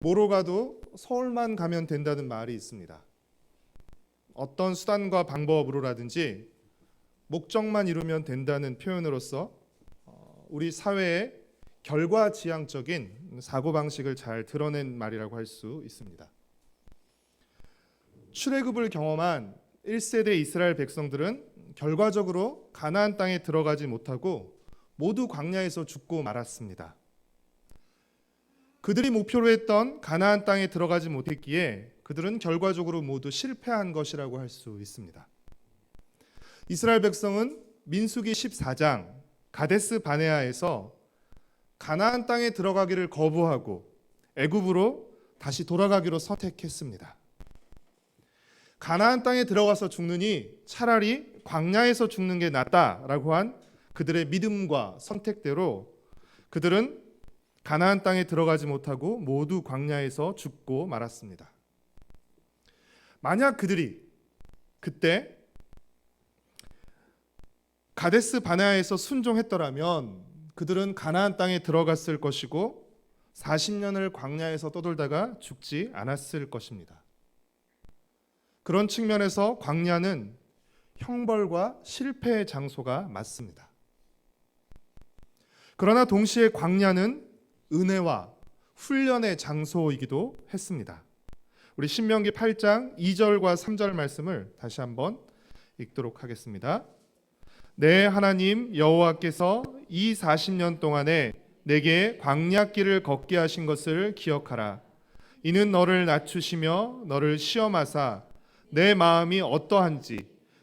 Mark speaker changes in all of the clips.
Speaker 1: 뭐로 가도 서울만 가면 된다는 말이 있습니다. 어떤 수단과 방법으로라든지 목적만 이루면 된다는 표현으로서 우리 사회의 결과지향적인 사고방식을 잘 드러낸 말이라고 할 수 있습니다. 출애굽을 경험한 1세대 이스라엘 백성들은 결과적으로 가나안 땅에 들어가지 못하고 모두 광야에서 죽고 말았습니다. 그들이 목표로 했던 가나안 땅에 들어가지 못했기에 그들은 결과적으로 모두 실패한 것이라고 할 수 있습니다. 이스라엘 백성은 민수기 14장 가데스 바네아에서 가나안 땅에 들어가기를 거부하고 애굽으로 다시 돌아가기로 선택했습니다. 가나안 땅에 들어가서 죽느니 차라리 광야에서 죽는 게 낫다라고 한 그들의 믿음과 선택대로 그들은 가나안 땅에 들어가지 못하고 모두 광야에서 죽고 말았습니다. 만약 그들이 그때 가데스 바네아에서 순종했더라면 그들은 가나안 땅에 들어갔을 것이고 40년을 광야에서 떠돌다가 죽지 않았을 것입니다. 그런 측면에서 광야는 형벌과 실패의 장소가 맞습니다. 그러나 동시에 광야는 은혜와 훈련의 장소이기도 했습니다. 우리 신명기 8장 2절과 3절 말씀을 다시 한번 읽도록 하겠습니다. 내 하나님 여호와께서 이 40년 동안에 내게 광야길을 걷게 하신 것을 기억하라. 이는 너를 낮추시며 너를 시험하사 내 마음이 어떠한지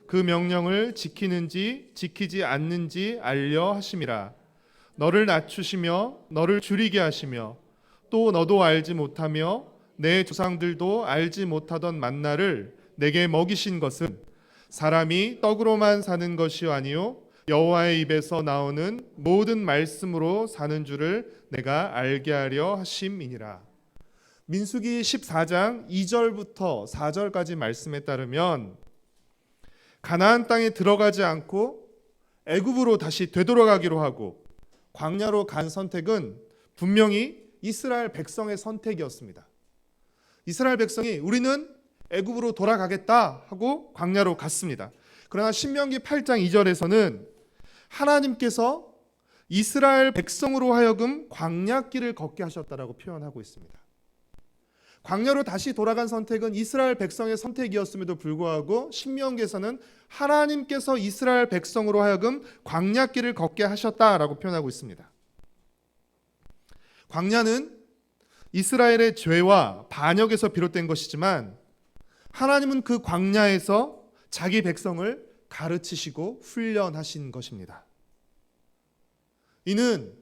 Speaker 1: 그 명령을 지키는지 지키지 않는지 알려 하심이라. 너를 낮추시며 너를 줄이게 하시며 또 너도 알지 못하며 내 조상들도 알지 못하던 만나를 내게 먹이신 것은 사람이 떡으로만 사는 것이 아니요 여호와의 입에서 나오는 모든 말씀으로 사는 줄을 내가 알게 하려 하심이니라. 민수기 14장 2절부터 4절까지 말씀에 따르면 가나안 땅에 들어가지 않고 애굽으로 다시 되돌아가기로 하고 광야로 간 선택은 분명히 이스라엘 백성의 선택이었습니다. 이스라엘 백성이 우리는 애굽으로 돌아가겠다 하고 광야로 갔습니다. 그러나 신명기 8장 2절에서는 하나님께서 이스라엘 백성으로 하여금 광야길을 걷게 하셨다라고 표현하고 있습니다. 광야로 다시 돌아간 선택은 이스라엘 백성의 선택이었음에도 불구하고 신명기에서는 하나님께서 이스라엘 백성으로 하여금 광야길을 걷게 하셨다라고 표현하고 있습니다. 광야는 이스라엘의 죄와 반역에서 비롯된 것이지만 하나님은 그 광야에서 자기 백성을 가르치시고 훈련하신 것입니다. 이는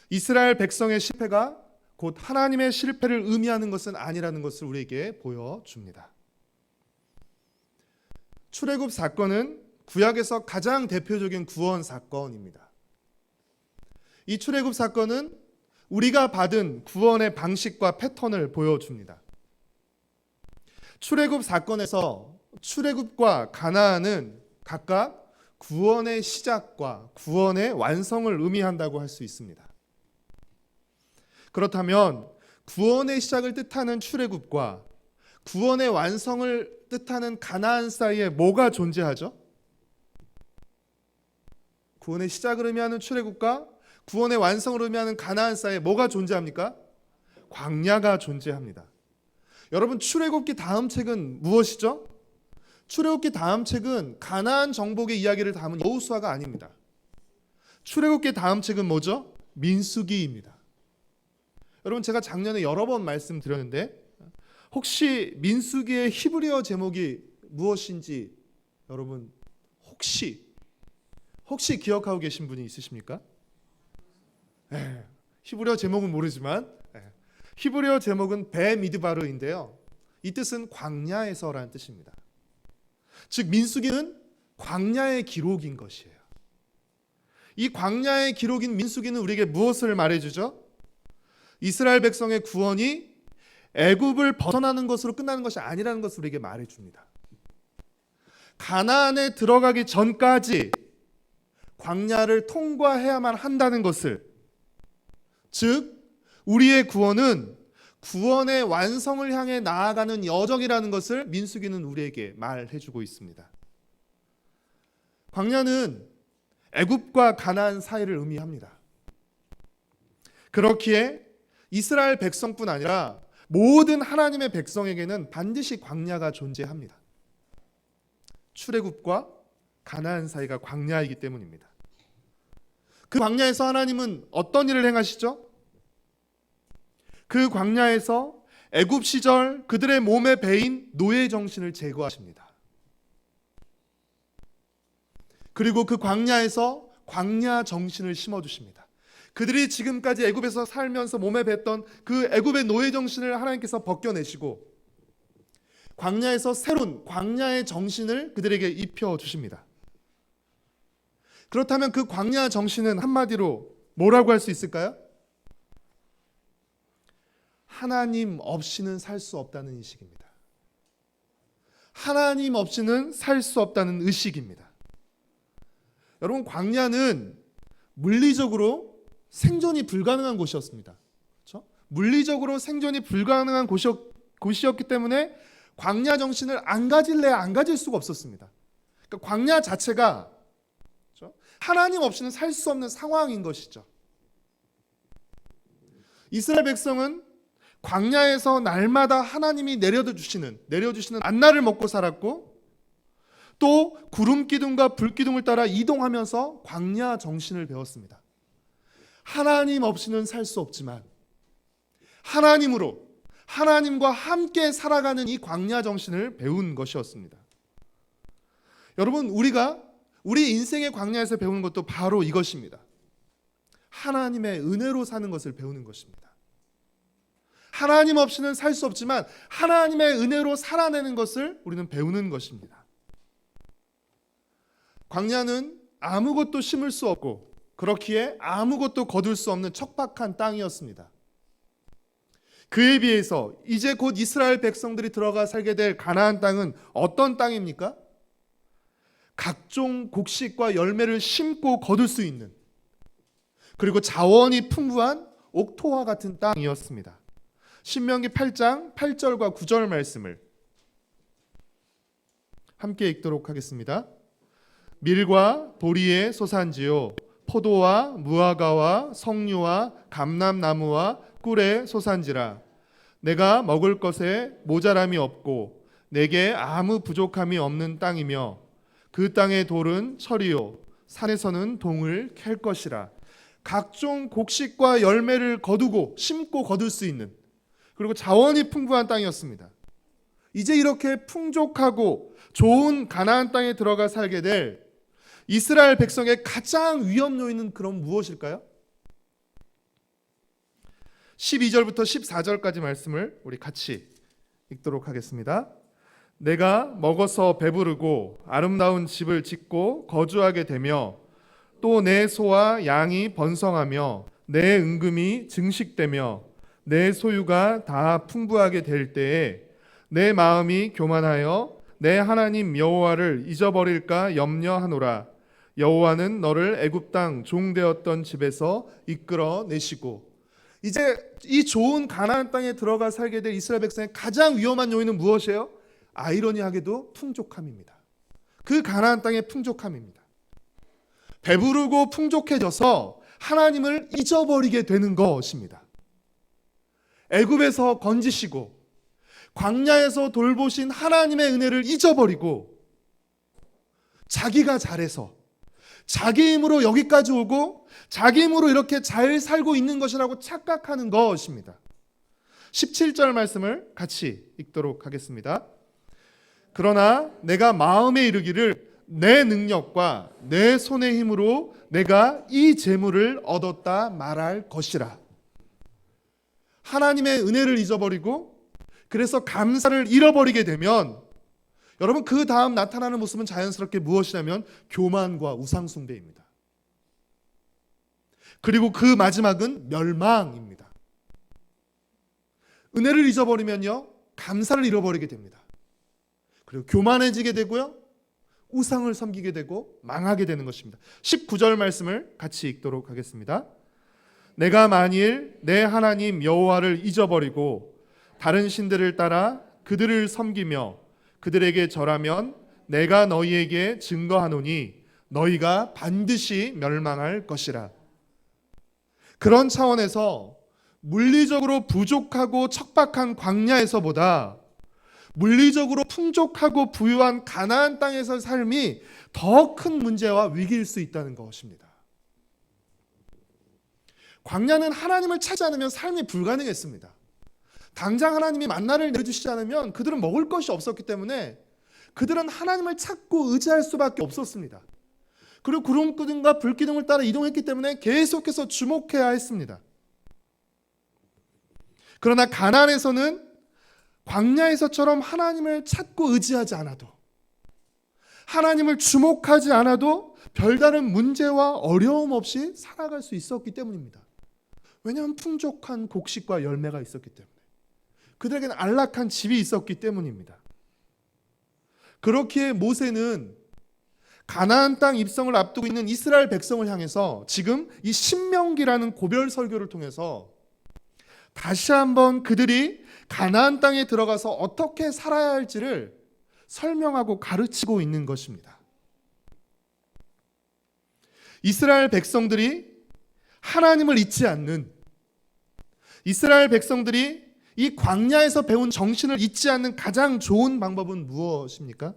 Speaker 1: 이스라엘 백성의 실패가 곧 하나님의 실패를 의미하는 것은 아니라는 것을 우리에게 보여줍니다. 출애굽 사건은 구약에서 가장 대표적인 구원 사건입니다. 이 출애굽 사건은 우리가 받은 구원의 방식과 패턴을 보여줍니다. 출애굽 사건에서 출애굽과 가나안은 각각 구원의 시작과 구원의 완성을 의미한다고 할 수 있습니다. 그렇다면 구원의 시작을 뜻하는 출애굽과 구원의 완성을 뜻하는 가나안 사이에 뭐가 존재하죠? 구원의 시작을 의미하는 출애굽과 구원의 완성을 의미하는 가나안 사이에 뭐가 존재합니까? 광야가 존재합니다. 여러분, 출애굽기 다음 책은 무엇이죠? 출애굽기 다음 책은 가나안 정복의 이야기를 담은 여호수아가 아닙니다. 출애굽기 다음 책은 뭐죠? 민수기입니다. 여러분, 제가 작년에 여러 번 말씀드렸는데 혹시 민수기의 히브리어 제목이 무엇인지 여러분 혹시 기억하고 계신 분이 있으십니까? 히브리어 제목은 모르지만 히브리어 제목은 베미드바르인데요. 이 뜻은 광야에서라는 뜻입니다. 즉 민수기는 광야의 기록인 것이에요. 이 광야의 기록인 민수기는 우리에게 무엇을 말해주죠? 이스라엘 백성의 구원이 애굽을 벗어나는 것으로 끝나는 것이 아니라는 것을 우리에게 말해줍니다. 가나안에 들어가기 전까지 광야를 통과해야만 한다는 것을, 즉 우리의 구원은 구원의 완성을 향해 나아가는 여정이라는 것을 민수기는 우리에게 말해주고 있습니다. 광야는 애굽과 가나안 사이를 의미합니다. 그렇기에 이스라엘 백성뿐 아니라 모든 하나님의 백성에게는 반드시 광야가 존재합니다. 출애굽과 가나안 사이가 광야이기 때문입니다. 그 광야에서 하나님은 어떤 일을 행하시죠? 그 광야에서 애굽 시절 그들의 몸에 배인 노예 정신을 제거하십니다. 그리고 그 광야에서 광야 정신을 심어주십니다. 그들이 지금까지 애굽에서 살면서 몸에 뱄던 그 애굽의 노예 정신을 하나님께서 벗겨내시고 광야에서 새로운 광야의 정신을 그들에게 입혀주십니다. 그렇다면 그 광야 정신은 한마디로 뭐라고 할 수 있을까요? 하나님 없이는 살 수 없다는 인식입니다. 하나님 없이는 살 수 없다는 의식입니다. 여러분, 광야는 물리적으로 생존이 불가능한 곳이었습니다. 그렇죠? 물리적으로 생존이 불가능한 곳이었기 때문에 광야 정신을 안 가질래야 안 가질 수가 없었습니다. 그러니까 광야 자체가 그렇죠? 하나님 없이는 살 수 없는 상황인 것이죠. 이스라엘 백성은 광야에서 날마다 하나님이 내려주시는 만나를 먹고 살았고, 또 구름 기둥과 불 기둥을 따라 이동하면서 광야 정신을 배웠습니다. 하나님 없이는 살 수 없지만 하나님과 함께 살아가는 이 광야 정신을 배운 것이었습니다. 여러분, 우리 인생의 광야에서 배우는 것도 바로 이것입니다. 하나님의 은혜로 사는 것을 배우는 것입니다. 하나님 없이는 살 수 없지만 하나님의 은혜로 살아내는 것을 우리는 배우는 것입니다. 광야는 아무것도 심을 수 없고 그렇기에 아무것도 거둘 수 없는 척박한 땅이었습니다. 그에 비해서 이제 곧 이스라엘 백성들이 들어가 살게 될 가나안 땅은 어떤 땅입니까? 각종 곡식과 열매를 심고 거둘 수 있는, 그리고 자원이 풍부한 옥토와 같은 땅이었습니다. 신명기 8장 8절과 9절 말씀을 함께 읽도록 하겠습니다. 밀과 보리의 소산지요, 포도와 무화과와 석류와 감람나무와 꿀의 소산지라. 내가 먹을 것에 모자람이 없고 내게 아무 부족함이 없는 땅이며 그 땅의 돌은 철이요 산에서는 동을 캘 것이라. 각종 곡식과 열매를 거두고 심고 거둘 수 있는, 그리고 자원이 풍부한 땅이었습니다. 이제 이렇게 풍족하고 좋은 가나안 땅에 들어가 살게 될 이스라엘 백성의 가장 위험 요인은 그럼 무엇일까요? 12절부터 14절까지 말씀을 우리 같이 읽도록 하겠습니다. 내가 먹어서 배부르고 아름다운 집을 짓고 거주하게 되며 또 내 소와 양이 번성하며 내 은금이 증식되며 내 소유가 다 풍부하게 될 때에 내 마음이 교만하여 내 하나님 여호와를 잊어버릴까 염려하노라. 여호와는 너를 애굽 땅 종되었던 집에서 이끌어 내시고. 이제 이 좋은 가나안 땅에 들어가 살게 될 이스라엘 백성의 가장 위험한 요인은 무엇이에요? 아이러니하게도 풍족함입니다. 그 가나안 땅의 풍족함입니다. 배부르고 풍족해져서 하나님을 잊어버리게 되는 것입니다. 애굽에서 건지시고 광야에서 돌보신 하나님의 은혜를 잊어버리고 자기가 잘해서 자기 힘으로 여기까지 오고 자기 힘으로 이렇게 잘 살고 있는 것이라고 착각하는 것입니다. 17절 말씀을 같이 읽도록 하겠습니다. 그러나 내가 마음에 이르기를 내 능력과 내 손의 힘으로 내가 이 재물을 얻었다 말할 것이라. 하나님의 은혜를 잊어버리고 그래서 감사를 잃어버리게 되면 여러분, 그 다음 나타나는 모습은 자연스럽게 무엇이냐면 교만과 우상숭배입니다. 그리고 그 마지막은 멸망입니다. 은혜를 잊어버리면요, 감사를 잃어버리게 됩니다. 그리고 교만해지게 되고요, 우상을 섬기게 되고 망하게 되는 것입니다. 19절 말씀을 같이 읽도록 하겠습니다. 내가 만일 내 하나님 여호와를 잊어버리고 다른 신들을 따라 그들을 섬기며 그들에게 절하면 내가 너희에게 증거하노니 너희가 반드시 멸망할 것이라. 그런 차원에서 물리적으로 부족하고 척박한 광야에서보다 물리적으로 풍족하고 부유한 가나안 땅에서 삶이 더 큰 문제와 위기일 수 있다는 것입니다. 광야는 하나님을 찾지 않으면 삶이 불가능했습니다. 당장 하나님이 만나를 내주시지 않으면 그들은 먹을 것이 없었기 때문에 그들은 하나님을 찾고 의지할 수밖에 없었습니다. 그리고 구름기둥과 불기둥을 따라 이동했기 때문에 계속해서 주목해야 했습니다. 그러나 가나안에서는 광야에서처럼 하나님을 찾고 의지하지 않아도, 하나님을 주목하지 않아도 별다른 문제와 어려움 없이 살아갈 수 있었기 때문입니다. 왜냐하면 풍족한 곡식과 열매가 있었기 때문에, 그들에게는 안락한 집이 있었기 때문입니다. 그렇기에 모세는 가나안 땅 입성을 앞두고 있는 이스라엘 백성을 향해서 지금 이 신명기라는 고별 설교를 통해서 다시 한번 그들이 가나안 땅에 들어가서 어떻게 살아야 할지를 설명하고 가르치고 있는 것입니다. 이스라엘 백성들이 하나님을 잊지 않는, 이스라엘 백성들이 이 광야에서 배운 정신을 잊지 않는 가장 좋은 방법은 무엇입니까?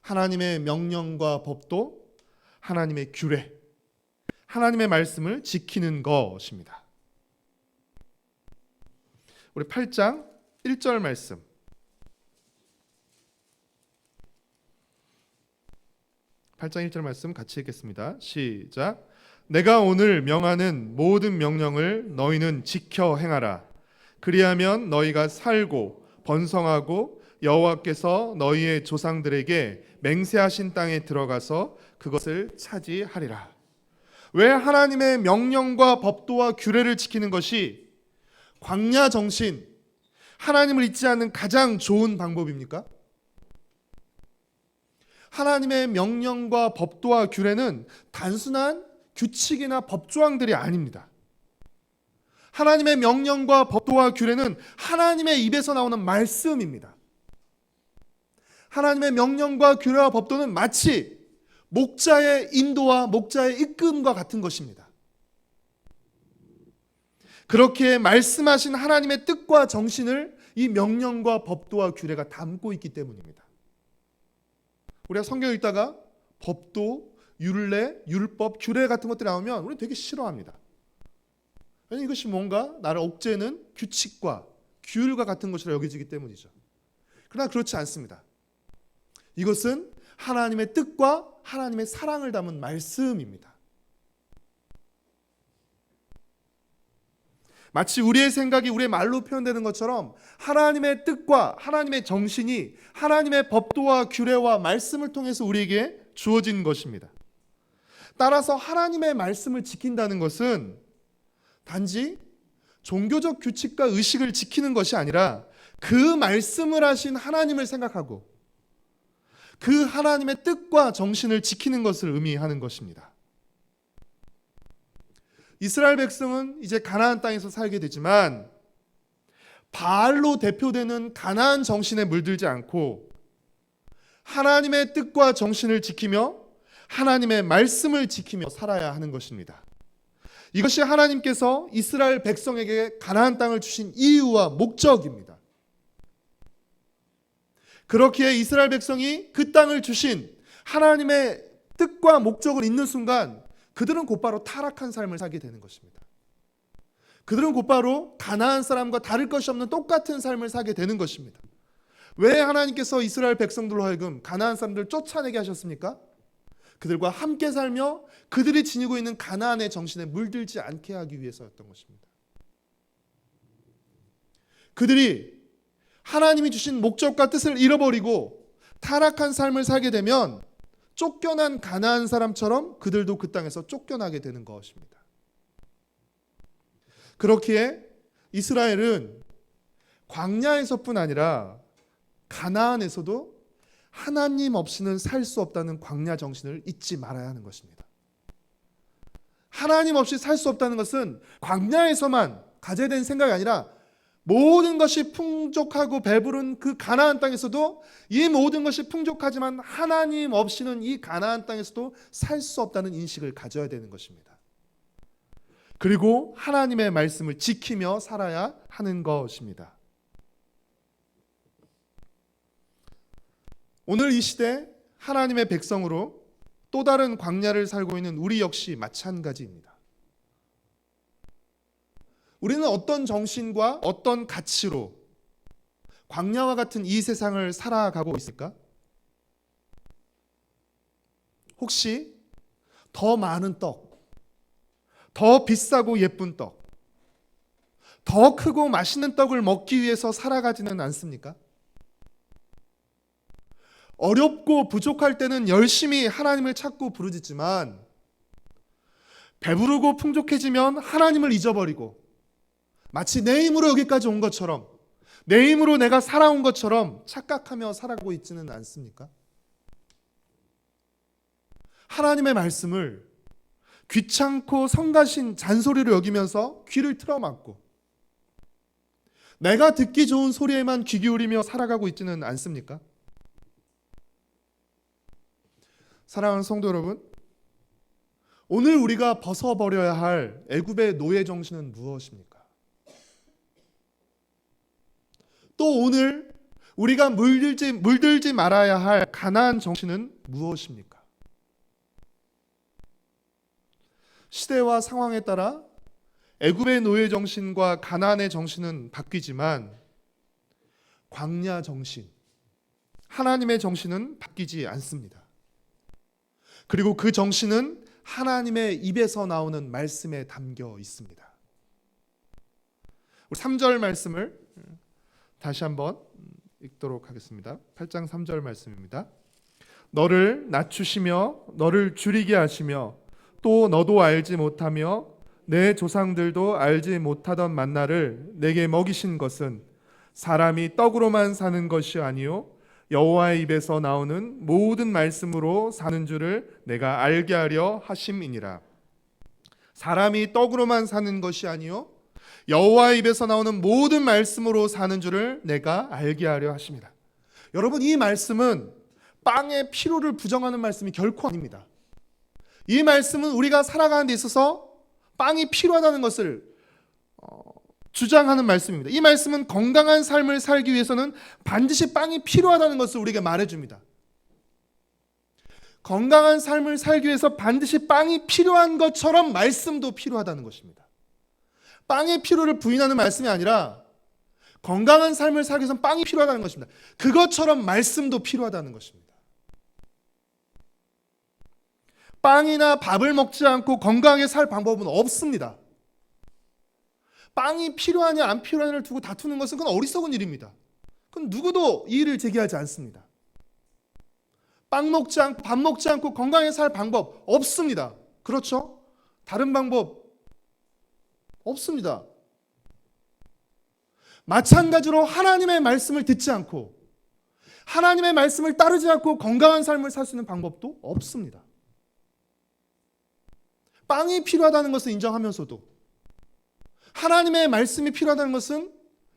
Speaker 1: 하나님의 명령과 법도, 하나님의 규례, 하나님의 말씀을 지키는 것입니다. 우리 8장 1절 말씀, 8장 1절 말씀 같이 읽겠습니다. 시작. 내가 오늘 명하는 모든 명령을 너희는 지켜 행하라. 그리하면 너희가 살고 번성하고 여호와께서 너희의 조상들에게 맹세하신 땅에 들어가서 그것을 차지하리라. 왜 하나님의 명령과 법도와 규례를 지키는 것이 광야 정신, 하나님을 잊지 않는 가장 좋은 방법입니까? 하나님의 명령과 법도와 규례는 단순한 규칙이나 법조항들이 아닙니다. 하나님의 명령과 법도와 규례는 하나님의 입에서 나오는 말씀입니다. 하나님의 명령과 규례와 법도는 마치 목자의 인도와 목자의 이끌음과 같은 것입니다. 그렇게 말씀하신 하나님의 뜻과 정신을 이 명령과 법도와 규례가 담고 있기 때문입니다. 우리가 성경 읽다가 법도, 율례, 율법, 규례 같은 것들이 나오면 우리는 되게 싫어합니다. 왜냐하면 이것이 뭔가 나를 옥죄는 규칙과 규율과 같은 것이라 여겨지기 때문이죠. 그러나 그렇지 않습니다. 이것은 하나님의 뜻과 하나님의 사랑을 담은 말씀입니다. 마치 우리의 생각이 우리의 말로 표현되는 것처럼 하나님의 뜻과 하나님의 정신이 하나님의 법도와 규례와 말씀을 통해서 우리에게 주어진 것입니다. 따라서 하나님의 말씀을 지킨다는 것은 단지 종교적 규칙과 의식을 지키는 것이 아니라 그 말씀을 하신 하나님을 생각하고 그 하나님의 뜻과 정신을 지키는 것을 의미하는 것입니다. 이스라엘 백성은 이제 가나안 땅에서 살게 되지만 바알로 대표되는 가나안 정신에 물들지 않고 하나님의 뜻과 정신을 지키며 하나님의 말씀을 지키며 살아야 하는 것입니다. 이것이 하나님께서 이스라엘 백성에게 가나안 땅을 주신 이유와 목적입니다. 그렇기에 이스라엘 백성이 그 땅을 주신 하나님의 뜻과 목적을 잊는 순간 그들은 곧바로 타락한 삶을 살게 되는 것입니다. 그들은 곧바로 가나안 사람과 다를 것이 없는 똑같은 삶을 살게 되는 것입니다. 왜 하나님께서 이스라엘 백성들로 하여금 가나안 사람들을 쫓아내게 하셨습니까? 그들과 함께 살며 그들이 지니고 있는 가나안의 정신에 물들지 않게 하기 위해서였던 것입니다. 그들이 하나님이 주신 목적과 뜻을 잃어버리고 타락한 삶을 살게 되면 쫓겨난 가나안 사람처럼 그들도 그 땅에서 쫓겨나게 되는 것입니다. 그렇기에 이스라엘은 광야에서뿐 아니라 가나안에서도 하나님 없이는 살 수 없다는 광야 정신을 잊지 말아야 하는 것입니다. 하나님 없이 살 수 없다는 것은 광야에서만 가져야 되는 생각이 아니라 모든 것이 풍족하고 배부른 그 가나안 땅에서도 이 모든 것이 풍족하지만 하나님 없이는 이 가나안 땅에서도 살 수 없다는 인식을 가져야 되는 것입니다. 그리고 하나님의 말씀을 지키며 살아야 하는 것입니다. 오늘 이 시대 하나님의 백성으로 또 다른 광야를 살고 있는 우리 역시 마찬가지입니다. 우리는 어떤 정신과 어떤 가치로 광야와 같은 이 세상을 살아가고 있을까? 혹시 더 많은 떡, 더 비싸고 예쁜 떡, 더 크고 맛있는 떡을 먹기 위해서 살아가지는 않습니까? 어렵고 부족할 때는 열심히 하나님을 찾고 부르짖지만 배부르고 풍족해지면 하나님을 잊어버리고 마치 내 힘으로 여기까지 온 것처럼, 내 힘으로 내가 살아온 것처럼 착각하며 살아가고 있지는 않습니까? 하나님의 말씀을 귀찮고 성가신 잔소리로 여기면서 귀를 틀어막고 내가 듣기 좋은 소리에만 귀 기울이며 살아가고 있지는 않습니까? 사랑하는 성도 여러분, 오늘 우리가 벗어버려야 할 애굽의 노예 정신은 무엇입니까? 또 오늘 우리가 물들지 말아야 할 가나안 정신은 무엇입니까? 시대와 상황에 따라 애굽의 노예 정신과 가나안의 정신은 바뀌지만 광야 정신, 하나님의 정신은 바뀌지 않습니다. 그리고 그 정신은 하나님의 입에서 나오는 말씀에 담겨 있습니다. 우리 3절 말씀을 다시 한번 읽도록 하겠습니다. 8장 3절 말씀입니다. 너를 낮추시며 너를 줄이게 하시며 또 너도 알지 못하며 내 조상들도 알지 못하던 만나를 내게 먹이신 것은 사람이 떡으로만 사는 것이 아니요 여호와의 입에서 나오는 모든 말씀으로 사는 줄을 내가 알게 하려 하심이니라. 사람이 떡으로만 사는 것이 아니요 여호와의 입에서 나오는 모든 말씀으로 사는 줄을 내가 알게 하려 하심이라. 여러분, 이 말씀은 빵의 필요를 부정하는 말씀이 결코 아닙니다. 이 말씀은 우리가 살아가는 데 있어서 빵이 필요하다는 것을 주장하는 말씀입니다. 이 말씀은 건강한 삶을 살기 위해서는 반드시 빵이 필요하다는 것을 우리에게 말해줍니다. 건강한 삶을 살기 위해서 반드시 빵이 필요한 것처럼 말씀도 필요하다는 것입니다. 빵의 필요를 부인하는 말씀이 아니라 건강한 삶을 살기 위해서는 빵이 필요하다는 것입니다. 그것처럼 말씀도 필요하다는 것입니다. 빵이나 밥을 먹지 않고 건강하게 살 방법은 없습니다. 빵이 필요하냐 안 필요하냐를 두고 다투는 것은 그건 어리석은 일입니다. 그건 누구도 이의를 제기하지 않습니다. 빵 먹지 않고 밥 먹지 않고 건강하게 살 방법 없습니다. 그렇죠? 다른 방법 없습니다. 마찬가지로 하나님의 말씀을 듣지 않고 하나님의 말씀을 따르지 않고 건강한 삶을 살 수 있는 방법도 없습니다. 빵이 필요하다는 것을 인정하면서도 하나님의 말씀이 필요하다는 것은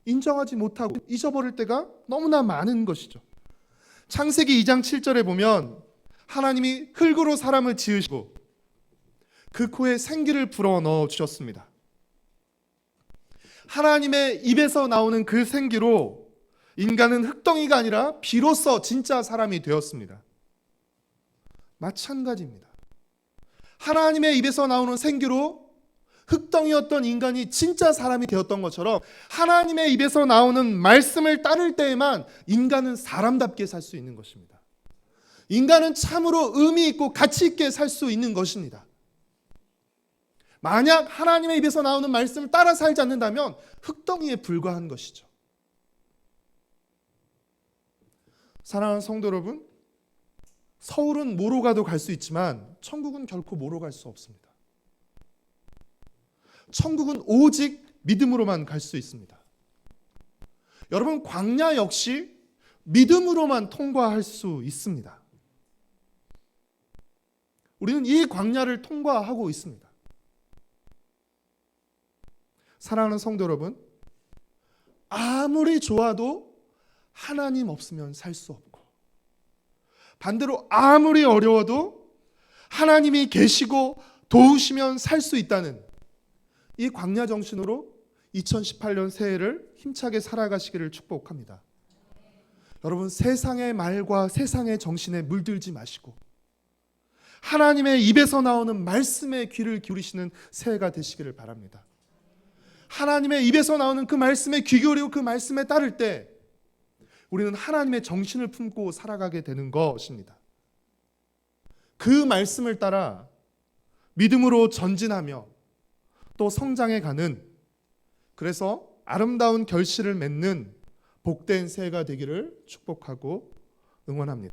Speaker 1: 인정하지 못하고 잊어버릴 때가 너무나 많은 것이죠. 창세기 2장 7절에 보면 하나님이 흙으로 사람을 지으시고 그 코에 생기를 불어넣어 주셨습니다. 하나님의 입에서 나오는 그 생기로 인간은 흙덩이가 아니라 비로소 진짜 사람이 되었습니다. 마찬가지입니다. 하나님의 입에서 나오는 생기로 흙덩이였던 인간이 진짜 사람이 되었던 것처럼 하나님의 입에서 나오는 말씀을 따를 때에만 인간은 사람답게 살 수 있는 것입니다. 인간은 참으로 의미 있고 가치 있게 살 수 있는 것입니다. 만약 하나님의 입에서 나오는 말씀을 따라 살지 않는다면 흙덩이에 불과한 것이죠. 사랑하는 성도 여러분, 서울은 뭐로 가도 갈 수 있지만 천국은 결코 뭐로 갈 수 없습니다. 천국은 오직 믿음으로만 갈 수 있습니다. 여러분, 광야 역시 믿음으로만 통과할 수 있습니다. 우리는 이 광야를 통과하고 있습니다. 사랑하는 성도 여러분, 아무리 좋아도 하나님 없으면 살 수 없고, 반대로 아무리 어려워도 하나님이 계시고 도우시면 살 수 있다는 이 광야 정신으로 2018년 새해를 힘차게 살아가시기를 축복합니다. 여러분, 세상의 말과 세상의 정신에 물들지 마시고 하나님의 입에서 나오는 말씀에 귀를 기울이시는 새해가 되시기를 바랍니다. 하나님의 입에서 나오는 그 말씀에 귀 기울이고 그 말씀에 따를 때 우리는 하나님의 정신을 품고 살아가게 되는 것입니다. 그 말씀을 따라 믿음으로 전진하며 또 성장해 가는, 그래서 아름다운 결실을 맺는 복된 새해가 되기를 축복하고 응원합니다.